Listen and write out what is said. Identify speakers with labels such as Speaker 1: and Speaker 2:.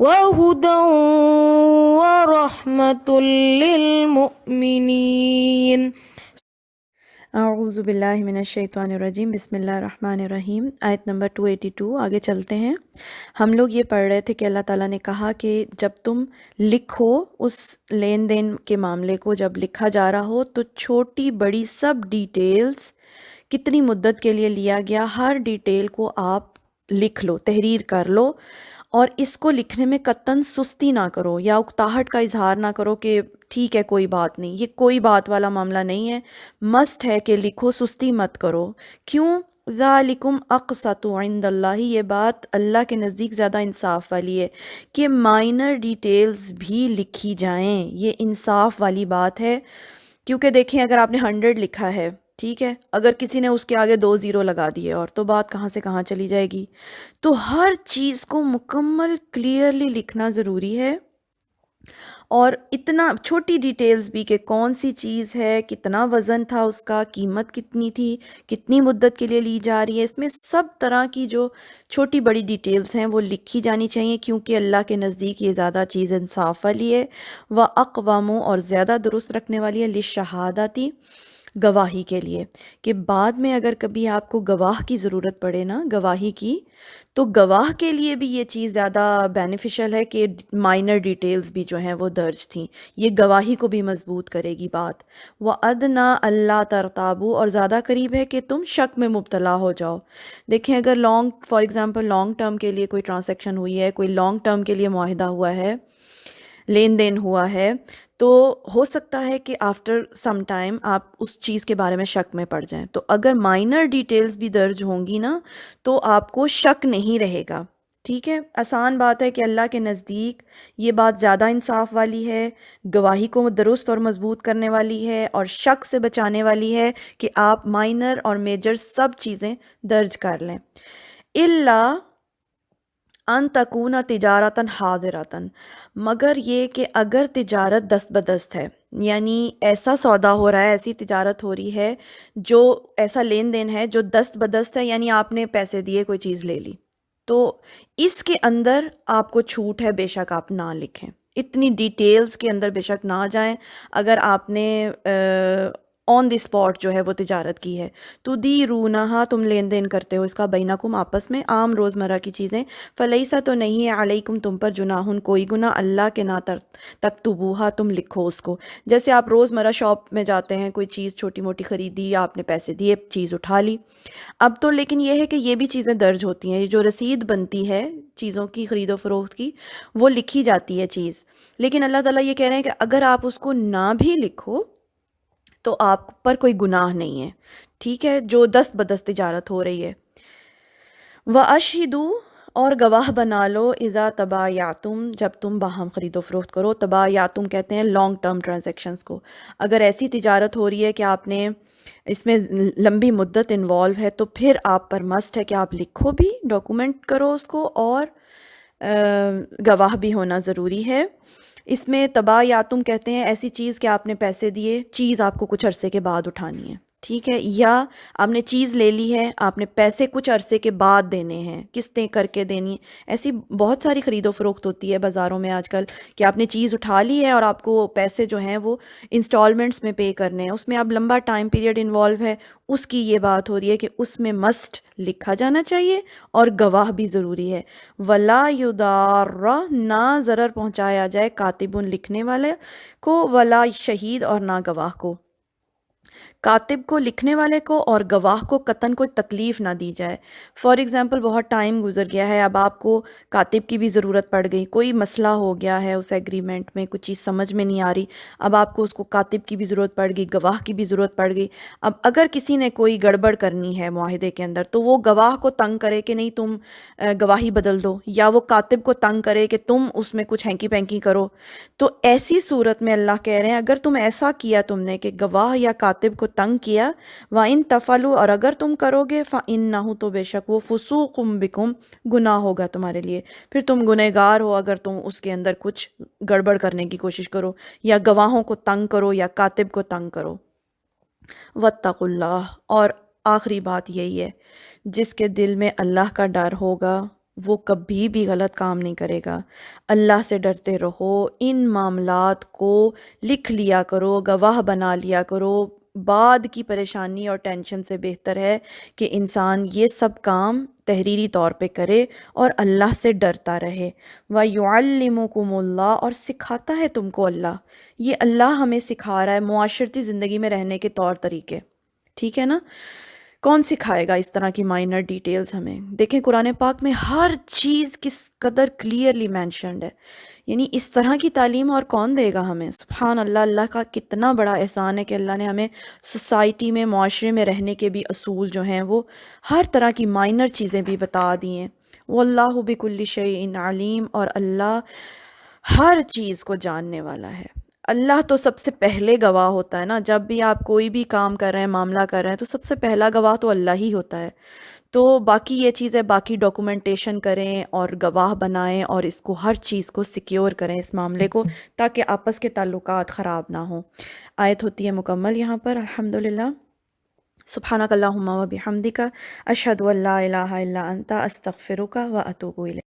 Speaker 1: وهدى ورحمة للمؤمنين۔
Speaker 2: اعوذ باللہ من الشیطان الرجیم، بسم اللہ الرحمن الرحیم۔ آیت نمبر 282، آگے چلتے ہیں۔ ہم لوگ یہ پڑھ رہے تھے کہ اللہ تعالیٰ نے کہا کہ جب تم لکھو اس لین دین کے معاملے کو، جب لکھا جا رہا ہو تو چھوٹی بڑی سب ڈیٹیلز، کتنی مدت کے لیے لیا گیا، ہر ڈیٹیل کو آپ لکھ لو، تحریر کر لو، اور اس کو لکھنے میں قطعاً سستی نہ کرو یا اکتاہٹ کا اظہار نہ کرو کہ ٹھیک ہے کوئی بات نہیں۔ یہ کوئی بات والا معاملہ نہیں ہے، مسٹ ہے کہ لکھو، سستی مت کرو۔ کیوں؟ ذالکم اقسط عند اللہ، یہ بات اللہ کے نزدیک زیادہ انصاف والی ہے کہ مائنر ڈیٹیلز بھی لکھی جائیں، یہ انصاف والی بات ہے۔ کیونکہ دیکھیں اگر آپ نے 100 لکھا ہے، ٹھیک ہے، اگر کسی نے اس کے آگے 2 زیرو لگا دیے اور تو بات کہاں سے کہاں چلی جائے گی۔ تو ہر چیز کو مکمل کلیئرلی لکھنا ضروری ہے، اور اتنا چھوٹی ڈیٹیلز بھی کہ کون سی چیز ہے، کتنا وزن تھا اس کا، قیمت کتنی تھی، کتنی مدت کے لیے لی جا رہی ہے، اس میں سب طرح کی جو چھوٹی بڑی ڈیٹیلز ہیں وہ لکھی جانی چاہیے، کیونکہ اللہ کے نزدیک یہ زیادہ چیز انصاف والی ہے، وَأَقْوَمُ، اور زیادہ درست رکھنے والی ہے، لِلشَّہَادَةِ، گواہی کے لیے، کہ بعد میں اگر کبھی آپ کو گواہ کی ضرورت پڑے نا، گواہی کی، تو گواہ کے لیے بھی یہ چیز زیادہ بینیفیشل ہے کہ مائنر ڈیٹیلز بھی جو ہیں وہ درج تھیں، یہ گواہی کو بھی مضبوط کرے گی بات۔ وَأَدْنَا أَلَّا تَرْتَابُوا، اور زیادہ قریب ہے کہ تم شک میں مبتلا ہو جاؤ۔ دیکھیں اگر فار ایگزامپل لانگ ٹرم کے لیے کوئی ٹرانزیکشن ہوئی ہے، کوئی لانگ ٹرم کے لیے معاہدہ ہوا ہے، لین دین ہوا ہے، تو ہو سکتا ہے کہ آفٹر سم ٹائم آپ اس چیز کے بارے میں شک میں پڑ جائیں، تو اگر مائنر ڈیٹیلز بھی درج ہوں گی نا تو آپ کو شک نہیں رہے گا۔ ٹھیک ہے، آسان بات ہے کہ اللہ کے نزدیک یہ بات زیادہ انصاف والی ہے، گواہی کو درست اور مضبوط کرنے والی ہے، اور شک سے بچانے والی ہے کہ آپ مائنر اور میجر سب چیزیں درج کر لیں۔ اللہ ان تکون تجارتاً حاضرتاً، مگر یہ کہ اگر تجارت دست بدست ہے، یعنی ایسا سودا ہو رہا ہے، ایسی تجارت ہو رہی ہے، جو ایسا لین دین ہے جو دست بدست ہے، یعنی آپ نے پیسے دیے کوئی چیز لے لی، تو اس کے اندر آپ کو چھوٹ ہے، بے شک آپ نہ لکھیں، اتنی ڈیٹیلز کے اندر بے شک نہ جائیں۔ اگر آپ نے آن دی اسپاٹ جو ہے وہ تجارت کی ہے، تو دی رونہا، تم لین دین کرتے ہو اس کا، بینکم آپس میں، عام روزمرہ کی چیزیں، فلیسا تو نہیں ہے علیکم تم پر جناحن کوئی گناہ، اللہ کے نہ تکتبوہا، تم لکھو اس کو۔ جیسے آپ روزمرہ شاپ میں جاتے ہیں، کوئی چیز چھوٹی موٹی خریدی، آپ نے پیسے دیے، چیز اٹھا لی، اب تو لیکن یہ ہے کہ یہ بھی چیزیں درج ہوتی ہیں، یہ جو رسید بنتی ہے چیزوں کی خرید و فروخت کی، وہ لکھی جاتی ہے چیز، لیکن اللہ تعالیٰ یہ کہہ رہے ہیں کہ اگر آپ اس کو نہ بھی لکھو تو آپ پر کوئی گناہ نہیں ہے، ٹھیک ہے، جو دست بدست تجارت ہو رہی ہے۔ وَأَشْهِدُوا، اور گواہ بنا لو، اذا تبایعتم، جب تم باہم خرید و فروخت کرو، تبایعتم کہتے ہیں لانگ ٹرم ٹرانزیکشنز کو۔ اگر ایسی تجارت ہو رہی ہے کہ آپ نے اس میں لمبی مدت انوالو ہے، تو پھر آپ پر مسٹ ہے کہ آپ لکھو بھی، ڈاکومنٹ کرو اس کو، اور گواہ بھی ہونا ضروری ہے۔ اس میں تبایعتم کہتے ہیں ایسی چیز کہ آپ نے پیسے دیے، چیز آپ کو کچھ عرصے کے بعد اٹھانی ہے، ٹھیک ہے، یا آپ نے چیز لے لی ہے، آپ نے پیسے کچھ عرصے کے بعد دینے ہیں، قسطیں کر کے دینی ہیں۔ ایسی بہت ساری خرید و فروخت ہوتی ہے بازاروں میں آج کل، کہ آپ نے چیز اٹھا لی ہے اور آپ کو پیسے جو ہیں وہ انسٹالمنٹس میں پے کرنے ہیں، اس میں اب لمبا ٹائم پیریڈ انوالو ہے، اس کی یہ بات ہو رہی ہے کہ اس میں مسٹ لکھا جانا چاہیے اور گواہ بھی ضروری ہے۔ ولا یضار، نہ ضرر پہنچایا جائے، کاتب لکھنے والے کو، ولا شہید، اور نہ گواہ کو، کاتب کو، لکھنے والے کو، اور گواہ کو قطعاً کوئی تکلیف نہ دی جائے۔ فار ایگزامپل بہت ٹائم گزر گیا ہے، اب آپ کو کاتب کی بھی ضرورت پڑ گئی، کوئی مسئلہ ہو گیا ہے اس ایگریمنٹ میں، کچھ چیز سمجھ میں نہیں آ رہی، اب آپ کو اس کو کاتب کی بھی ضرورت پڑ گئی، گواہ کی بھی ضرورت پڑ گئی۔ اب اگر کسی نے کوئی گڑبڑ کرنی ہے معاہدے کے اندر، تو وہ گواہ کو تنگ کرے کہ نہیں تم گواہی بدل دو، یا وہ کاتب کو تنگ کرے کہ تم اس میں کچھ ہینکی پینکی کرو، تو ایسی صورت میں اللہ کہہ رہے ہیں اگر تم ایسا کیا، تم نے کہ گواہ یا کاتب کو تنگ کیا، وَإِن تَفْعَلُوا، اور اگر تم کرو گے، فَإِنَّهُ، تو بے شک وہ فُسُوقٌ بِكُمْ، گناہ ہوگا تمہارے لیے، پھر تم گنہگار ہو اگر تم اس کے اندر کچھ گڑبڑ کرنے کی کوشش کرو، یا گواہوں کو تنگ کرو، یا کاتب کو تنگ کرو۔ وَاتَّقُوا اللَّهَ، اور آخری بات یہی ہے، جس کے دل میں اللہ کا ڈر ہوگا وہ کبھی بھی غلط کام نہیں کرے گا۔ اللہ سے ڈرتے رہو، ان معاملات کو لکھ لیا کرو، گواہ بنا لیا کرو۔ بعد کی پریشانی اور ٹینشن سے بہتر ہے کہ انسان یہ سب کام تحریری طور پہ کرے اور اللہ سے ڈرتا رہے۔ وَيُعَلِّمُكُمُ اللَّهُ، اور سکھاتا ہے تم کو اللہ۔ یہ اللہ ہمیں سکھا رہا ہے معاشرتی زندگی میں رہنے کے طور طریقے، ٹھیک ہے نا؟ کون سکھائے گا اس طرح کی مائنر ڈیٹیلز ہمیں؟ دیکھیں قرآن پاک میں ہر چیز کس قدر کلیئرلی مینشنڈ ہے، یعنی اس طرح کی تعلیم اور کون دے گا ہمیں؟ سبحان اللہ، اللہ کا کتنا بڑا احسان ہے کہ اللہ نے ہمیں سوسائٹی میں، معاشرے میں رہنے کے بھی اصول جو ہیں وہ ہر طرح کی مائنر چیزیں بھی بتا دی ہیں۔ واللہ بکل شیء علیم، اور اللہ ہر چیز کو جاننے والا ہے۔ اللہ تو سب سے پہلے گواہ ہوتا ہے نا، جب بھی آپ کوئی بھی کام کر رہے ہیں، معاملہ کر رہے ہیں، تو سب سے پہلا گواہ تو اللہ ہی ہوتا ہے۔ تو باقی یہ چیزیں، باقی ڈاکومنٹیشن کریں اور گواہ بنائیں اور اس کو ہر چیز کو سیکیور کریں اس معاملے کو، تاکہ آپس کے تعلقات خراب نہ ہوں۔ آیت ہوتی ہے مکمل یہاں پر، الحمدللہ۔ سبحانک اللہم و بحمدک، اشہد ان لا الہ الا انت، استغفرک و اتوب الیک۔